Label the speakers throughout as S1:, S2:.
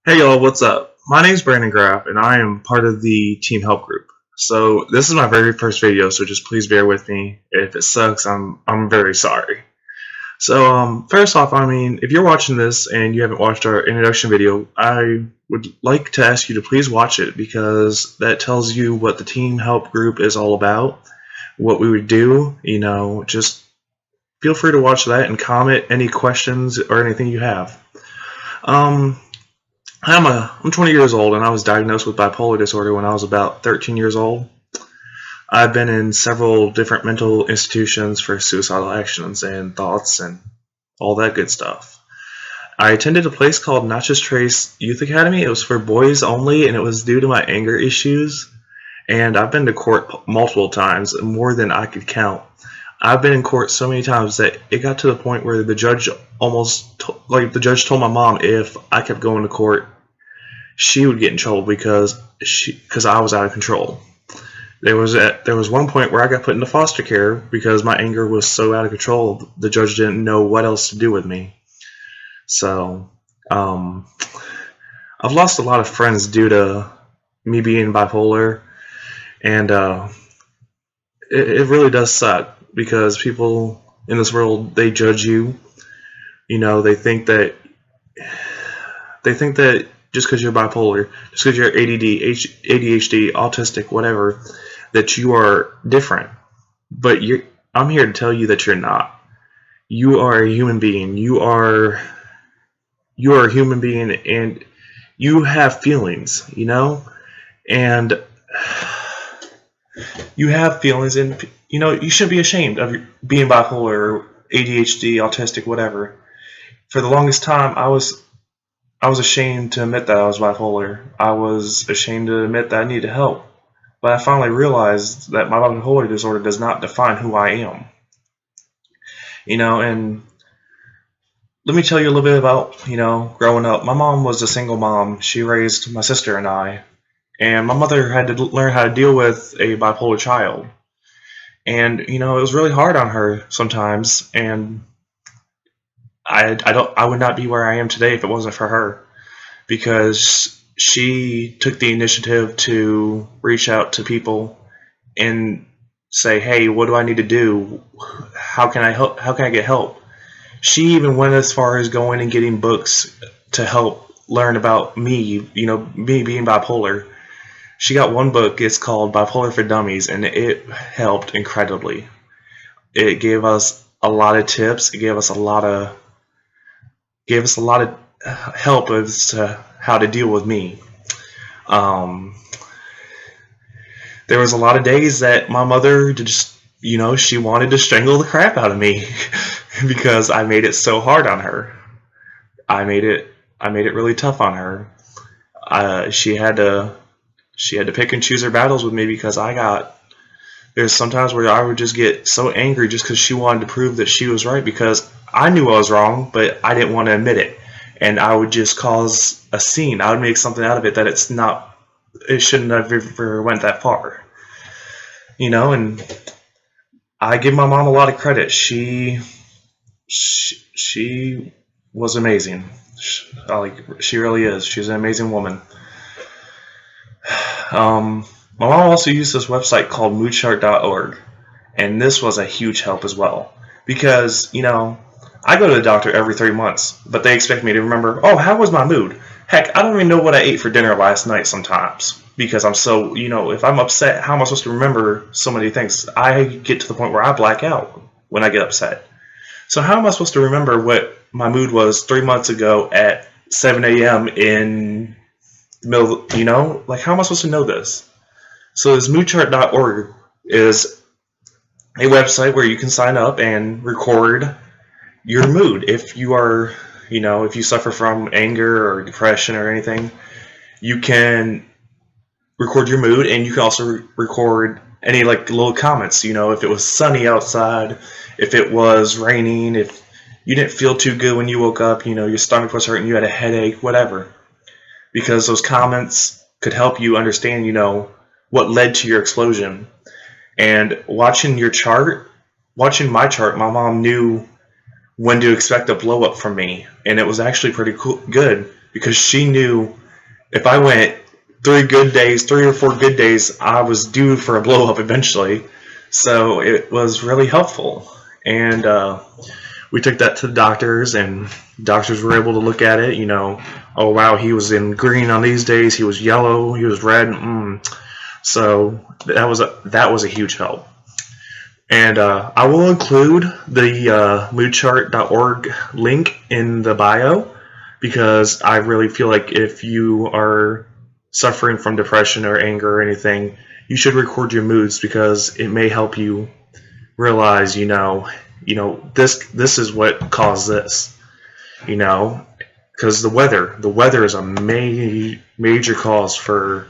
S1: Hey y'all, what's up? My name's Brandon Graf, and I am part of the team help group. So this is my very first video, so just please bear with me. If it sucks, I'm very sorry. So first off, if you're watching this and you haven't watched our introduction video, I would like to ask you to please watch it because that tells you what the team help group is all about, what we would do. Just feel free to watch that and comment any questions or anything you have. Um, I'm 20 years old and I was diagnosed with bipolar disorder when I was about 13 years old. I've been in several different mental institutions for suicidal actions and thoughts and all that good stuff. I attended a place called Natchez Trace Youth Academy. It was for boys only and it was due to my anger issues. And I've been to court multiple times, more than I could count. I've been in court so many times that it got to the point where the judge the judge told my mom if I kept going to court she would get in trouble because I was out of control. There was one point where I got put into foster care because my anger was so out of control. The judge didn't know what else to do with me. So, I've lost a lot of friends due to me being bipolar, and it really does suck because people in this world they judge you. They think that just because you're bipolar, just because you're ADD, ADHD, autistic, whatever, that you are different. But I'm here to tell you that you're not. You are a human being. You are a human being, and you have feelings. And you have feelings, and you shouldn't be ashamed of being bipolar, or ADHD, autistic, whatever. For the longest time, I was ashamed to admit that I was bipolar. I was ashamed to admit that I needed help. But I finally realized that my bipolar disorder does not define who I am. And let me tell you a little bit about, growing up. My mom was a single mom. She raised my sister and I. And my mother had to learn how to deal with a bipolar child. And, it was really hard on her sometimes. And I would not be where I am today if it wasn't for her. Because she took the initiative to reach out to people and say, "Hey, what do I need to do? How can I help? How can I get help?" She even went as far as going and getting books to help learn about me, me being bipolar. She got one book, it's called Bipolar for Dummies, and it helped incredibly. It gave us a lot of tips, it gave us a lot of help as to how to deal with me. Um, there was a lot of days that my mother just, she wanted to strangle the crap out of me because I made it so hard on her. I made it, I made it really tough on her. She had to pick and choose her battles with me because there's sometimes where I would just get so angry just because she wanted to prove that she was right because I knew I was wrong, but I didn't want to admit it. And I would just cause a scene. I would make something out of it that it shouldn't have ever went that far. And I give my mom a lot of credit. She was amazing. She really is. She's an amazing woman. My mom also used this website called moodchart.org, and this was a huge help as well. Because, I go to the doctor every 3 months, but they expect me to remember, oh, how was my mood? Heck, I don't even know what I ate for dinner last night sometimes. Because I'm so, if I'm upset, how am I supposed to remember so many things? I get to the point where I black out when I get upset. So how am I supposed to remember what my mood was 3 months ago at 7 a.m. in the middle, Like, how am I supposed to know this? So this moodchart.org is a website where you can sign up and record your mood. If you are, if you suffer from anger or depression or anything, you can record your mood, and you can also record any little comments. If it was sunny outside, if it was raining, if you didn't feel too good when you woke up, your stomach was hurting, you had a headache, whatever. Because those comments could help you understand, what led to your explosion. And watching my chart, my mom knew when to expect a blow up from me, and it was actually pretty good because she knew if I went 3 or 4 good days, I was due for a blow up eventually. So it was really helpful. And we took that to the doctors, and doctors were able to look at it. Oh wow, he was in green on these days. He was yellow. He was red. So that was a huge help. And I will include the moodchart.org link in the bio, because I really feel like if you are suffering from depression or anger or anything, you should record your moods, because it may help you realize, this is what caused this, because the weather is a major cause for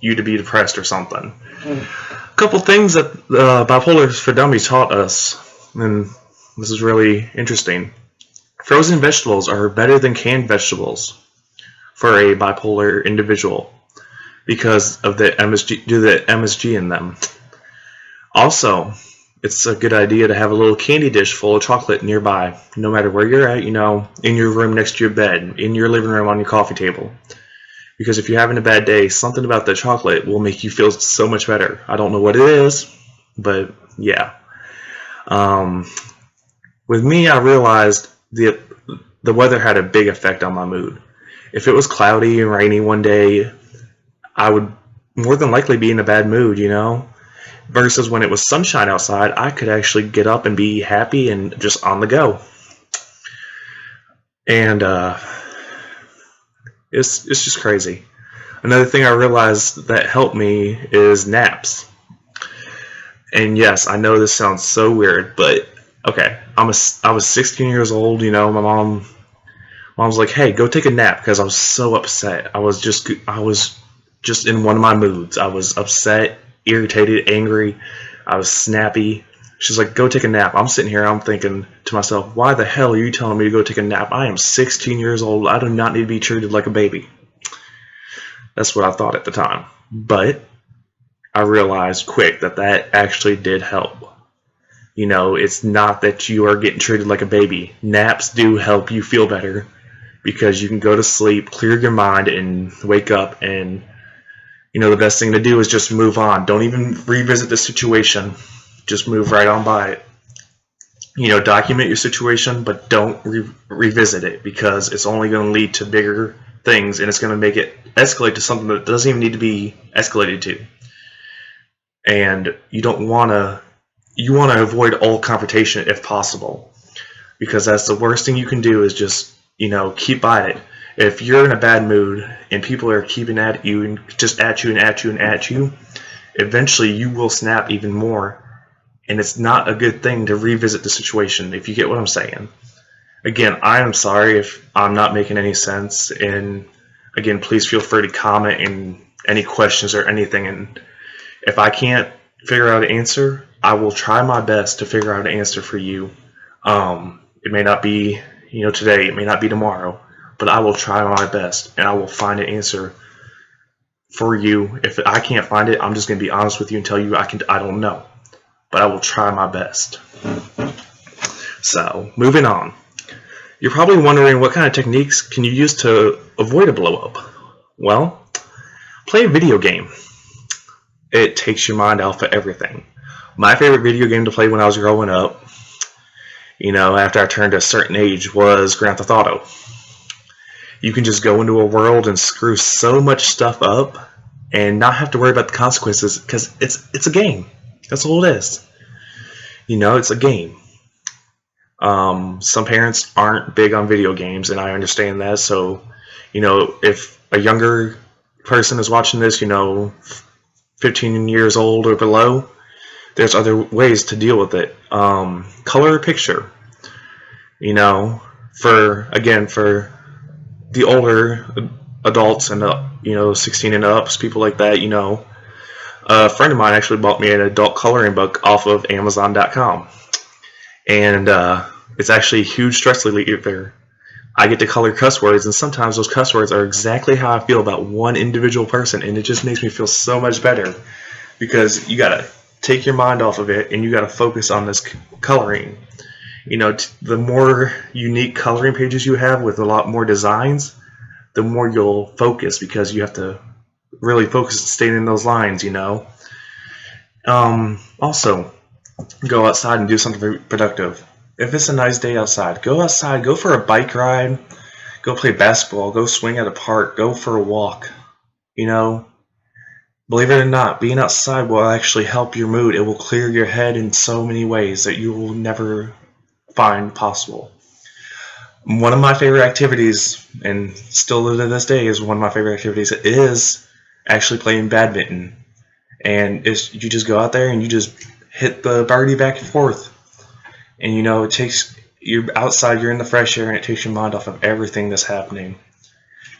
S1: you to be depressed or something. A couple things that Bipolar for Dummies taught us, and this is really interesting. Frozen vegetables are better than canned vegetables for a bipolar individual because of the MSG in them. Also, it's a good idea to have a little candy dish full of chocolate nearby, no matter where you're at, in your room next to your bed, in your living room, on your coffee table. Because if you're having a bad day, something about the chocolate will make you feel so much better. I don't know what it is, but yeah. With me, I realized the weather had a big effect on my mood. If it was cloudy and rainy one day, I would more than likely be in a bad mood, versus when it was sunshine outside, I could actually get up and be happy and just on the go. And it's just crazy. Another thing I realized that helped me is naps. And yes, I know this sounds so weird, but okay, I was 16 years old. My mom was like, "Hey, go take a nap," because I was so upset. I was just in one of my moods. I was upset, irritated, angry. I was snappy. She's like, "Go take a nap." I'm sitting here, I'm thinking to myself, why the hell are you telling me to go take a nap? I am 16 years old. I do not need to be treated like a baby. That's what I thought at the time. But I realized quick that actually did help. It's not that you are getting treated like a baby. Naps do help you feel better, because you can go to sleep, clear your mind, and wake up, and the best thing to do is just move on. Don't even revisit the situation. Just move right on by it. Document your situation, but don't revisit it, because it's only going to lead to bigger things, and it's going to make it escalate to something that doesn't even need to be escalated to. And you want to avoid all confrontation if possible, because that's the worst thing you can do, is just keep by it. If you're in a bad mood and people are keeping at you and just at you and at you and at you, eventually you will snap even more. And it's not a good thing to revisit the situation, if you get what I'm saying. Again, I am sorry if I'm not making any sense. And again, please feel free to comment in any questions or anything. And if I can't figure out an answer, I will try my best to figure out an answer for you. It may not be today, it may not be tomorrow, but I will try my best, and I will find an answer for you. If I can't find it, I'm just going to be honest with you and tell you I don't know. But I will try my best. So, moving on. You're probably wondering, what kind of techniques can you use to avoid a blow-up? Well, play a video game. It takes your mind off of everything. My favorite video game to play when I was growing up, after I turned a certain age, was Grand Theft Auto. You can just go into a world and screw so much stuff up and not have to worry about the consequences, because it's a game. That's all it is. It's a game. Some parents aren't big on video games, and I understand that. So, if a younger person is watching this, 15 years old or below, there's other ways to deal with it. Color a picture. For the older adults and 16 and ups, people like that, a friend of mine actually bought me an adult coloring book off of Amazon.com, and it's actually a huge stress reliever. I get to color cuss words, and sometimes those cuss words are exactly how I feel about one individual person, and it just makes me feel so much better, because you gotta take your mind off of it and you gotta focus on this coloring. The more unique coloring pages you have with a lot more designs, the more you'll focus, because you have to really focus on staying in those lines. Also, go outside and do something very productive. If it's a nice day outside, go outside, go for a bike ride, go play basketball, go swing at a park, go for a walk. Believe it or not, being outside will actually help your mood. It will clear your head in so many ways that you will never find possible. One of my favorite activities, and still to this day is one of my favorite activities, is actually playing badminton. And you just go out there and you just hit the birdie back and forth. And it takes, you're outside, you're in the fresh air, and it takes your mind off of everything that's happening.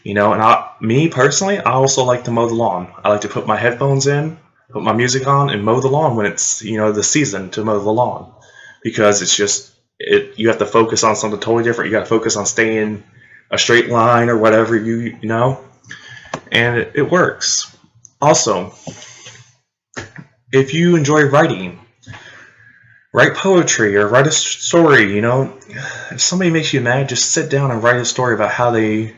S1: And me personally, I also like to mow the lawn. I like to put my headphones in, put my music on, and mow the lawn when it's, the season to mow the lawn. Because it's just, you have to focus on something totally different. You got to focus on staying a straight line or whatever, and it works. Also, if you enjoy writing, write poetry or write a story. If somebody makes you mad, just sit down and write a story about how they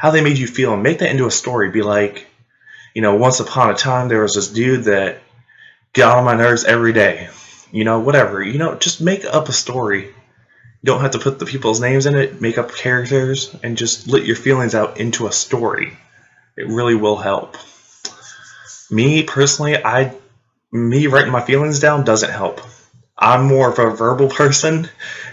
S1: made you feel, and make that into a story. Be like, once upon a time there was this dude that got on my nerves every day. Whatever. Just make up a story. You don't have to put the people's names in it. Make up characters and just let your feelings out into a story. It really will help. Me personally, me writing my feelings down doesn't help. I'm more of a verbal person,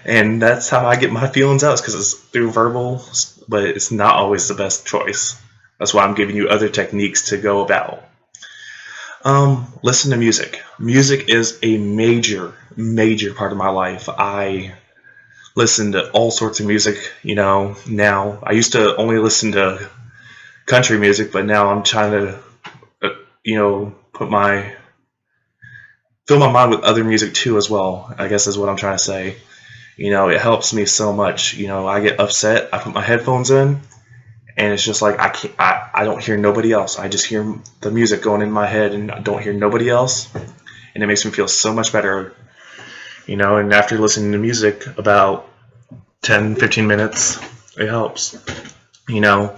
S1: and that's how I get my feelings out, because it's through verbal, but it's not always the best choice. That's why I'm giving you other techniques to go about. Listen to music. Music is a major, major part of my life. I listen to all sorts of music, now. I used to only listen to country music, but now I'm trying to, fill my mind with other music too as well, I guess is what I'm trying to say. It helps me so much. I get upset, I put my headphones in, and it's just like I don't hear nobody else. I just hear the music going in my head, and I don't hear nobody else, and it makes me feel so much better. And after listening to music about 10-15 minutes, it helps. Where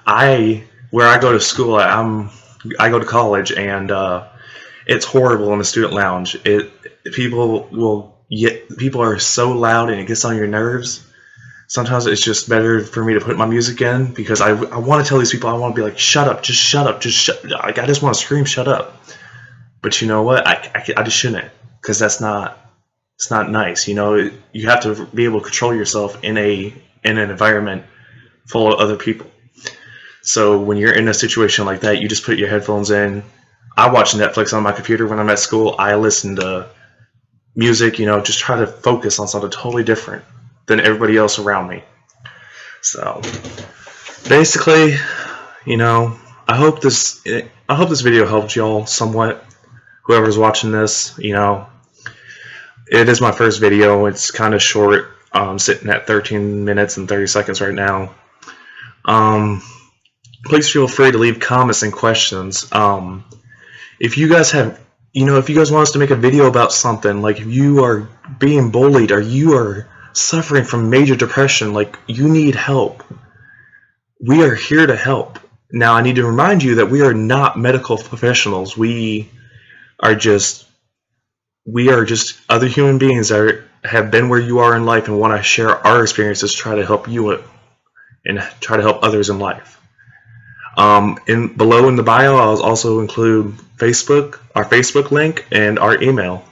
S1: I go to school, I go to college, and it's horrible in the student lounge. People are so loud, and it gets on your nerves. Sometimes it's just better for me to put my music in, because I want to tell these people, I want to be like, shut up, just shut up, just shut. Like, I just want to scream, shut up. But you know what? I just shouldn't, because it's not nice. You have to be able to control yourself in an environment full of other people. So when you're in a situation like that, you just put your headphones in. I watch Netflix on my computer when I'm at school. I listen to music, just try to focus on something totally different than everybody else around me. So basically, I hope this video helped y'all somewhat. Whoever's watching this, it is my first video. It's kind of short. I'm sitting at 13 minutes and 30 seconds right now. Please feel free to leave comments and questions. If you guys have, if you guys want us to make a video about something, like if you are being bullied or you are suffering from major depression, like you need help, we are here to help. Now, I need to remind you that we are not medical professionals. We are just other human beings that have been where you are in life and want to share our experiences, try to help you and try to help others in life. Below in the bio, I'll also include our Facebook link, and our email.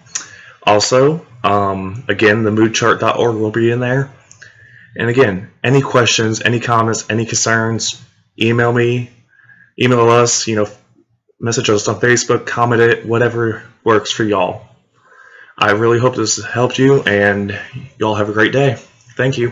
S1: Also, again, the moodchart.org will be in there. And again, any questions, any comments, any concerns, email me, email us, message us on Facebook, comment it, whatever works for y'all. I really hope this helped you, and y'all have a great day. Thank you.